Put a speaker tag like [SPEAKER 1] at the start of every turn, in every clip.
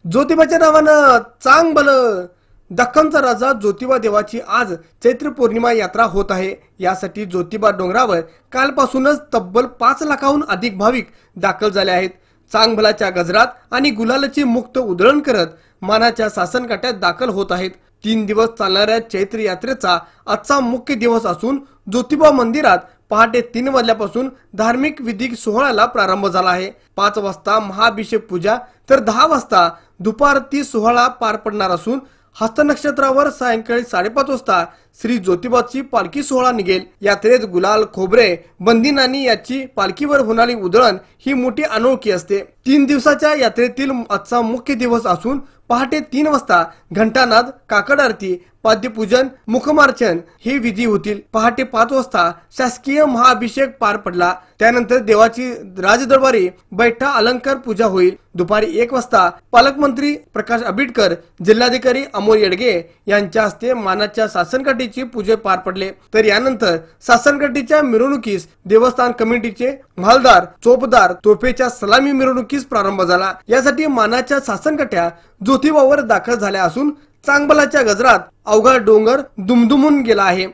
[SPEAKER 1] ज्योतिबाच्या नावानं चांग बल दख्खनचा राजा ज्योतिबा देवाची आज चैत्र पौर्णिमा यात्रा होत आहे। यासाठी ज्योतिबा डोंगरावर कालपासूनच तब्बल 5 लाखाहून अधिक भाविक दाखल झाले आहेत। चांगभलाच्या गजरात आणि गुलालाची मुक्त उधळण करत मानाच्या सासनकाठ्यात दाखल होत आहेत। 3 दिवस चालणाऱ्या चैत्र यात्रेचा आजचा मुख्य दिवस असून ज्योतिबा मंदिरात पहाटे 3 वाजल्यापासून धार्मिक विधी सोहळ्याला प्रारंभ झाला आहे। 5 वाजता महाअभिषेक पूजा तर 10 वाजता दुपारती सोहळा पार पडणार असून हस्त नक्षत्रावर सायंकाळी 5:30 वाजता श्री ज्योतिबाची पालखी सोहळा निघेल। यात्रेत गुलाल, खोबरे, बंदीनानी याची पालखीवर होणारी उधळण ही मोठी अनोळखी असते। 3 दिवसाच्या यात्रेतील आजचा मुख्य दिवस असून पहाटे 3 वाजता घंटानाद, काकड आरती, पाद्यपूजन, मुखमार्चन हे विधी होतील। पहाटे 5 वाजता शासकीय महाअभिषेक पार पडला। त्यानंतर देवाची राजदरबारी बैठा अलंकार पूजा होईल। दुपारी 1 वाजता पालकमंत्री प्रकाश आंबेडकर, जिल्हाधिकारी अमोल येडगे यांच्या हस्ते मानाच्या सासनकाठीची पूजा पार पडले। तर यानंतर सासनकाठीच्या मिरवणुकीस देवस्थान कमिटीचे महालदार, चोपदार, तोफेच्या सलामी मिरवणुकीस प्रारंभ झाला। यासाठी मानाच्या सासनकाठ्या ज्योतिबावर दाखल झाल्या असून चांगभलाच्या गजरात अवघा डोंगर दुमदुमून गेला आहे।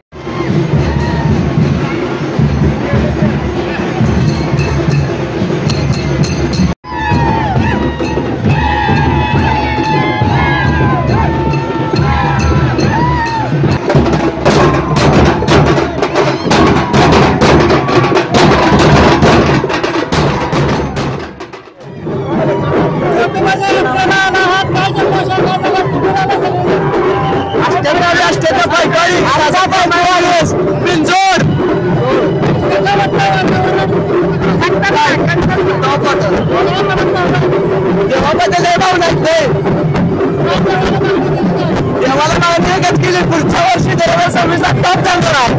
[SPEAKER 2] पुढच्या वर्षी 2026 टॉप करणार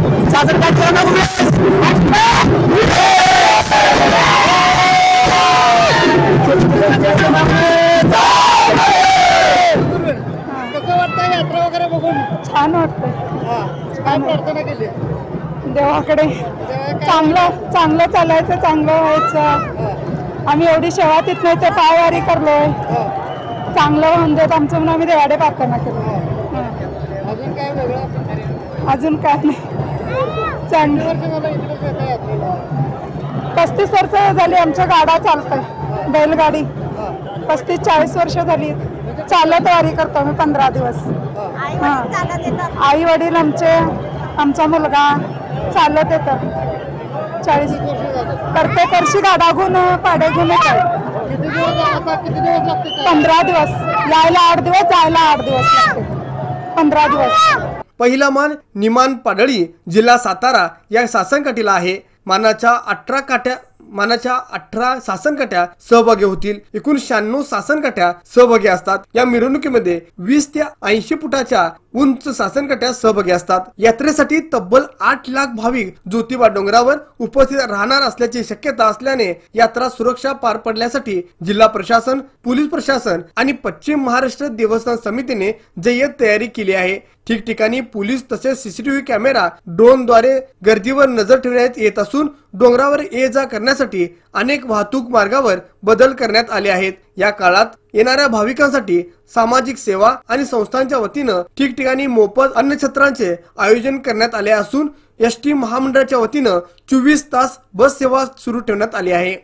[SPEAKER 3] यात्रा वगैरे बघून छान वाटतंय। काय प्रार्थना केली देवाकडे? चांगलं चालायचं, चांगलं व्हायचं। आम्ही एवढी सेवा तिथं ते पायवारी करलोय, चांगलं होऊन देत आमचं म्हणून आम्ही देवाकडे प्रार्थना केली। अजून काय वेगळं? अजून काय नाही। चांगली वर्ष झालं इकडे येता यात्रेला? 35 वर्ष झाली आमच्या गाडा चालतोय, बैलगाडी 35-40 वर्ष झाली चालत वारी करतो आम्ही 15 दिवस। आई वडील आमचे, आमचा मुलगा चालत येतात 40 प्रत्येक वर्षी गाडा घेऊन पाड्या घेऊन येतात। 15 दिवस यायला 8 दिवस, जायला 8 दिवस लागते, 15 दिवस।
[SPEAKER 1] पहिला मान निमान पाडळी, जिल्हा सातारा या सासनकाठीला आहे। मानाच्या 18 सासनकाठ्या सहभागी होतील। एकूण 96 सासनकाठ्या सहभागी असतात। या मिरवणुकीमध्ये 20 ते 80 फुटाच्या उंच सासनकाठ्या सहभागी असतात। यात्रेसाठी तब्बल 8 लाख भाविक ज्योतिबा डोंगरावर उपस्थित राहणार असल्याची शक्यता असल्याने यात्रा सुरक्षा पार पडण्यासाठी जिल्हा प्रशासन, पोलीस प्रशासन आणि पश्चिम महाराष्ट्र देवस्थान समितीने जय्यत तयारी केली आहे। ठिकठिकाणी पोलीस तसेच सीसीटीव्ही कॅमेरा, ड्रोनद्वारे गर्दीवर नजर ठेवण्यात येत असून डोंगरावर ये जा करण्यासाठी अनेक वाहतूक मार्गावर बदल करण्यात आले आहेत। या काळात येणाऱ्या भाविकांसाठी सामाजिक सेवा आणि संस्थांच्या वतीनं ठिकठिकाणी मोफत अन्नछत्रांचे आयोजन करण्यात आले असून एसटी महामंडळाच्या वतीनं 24 तास बस सेवा सुरू ठेवण्यात आली आहे।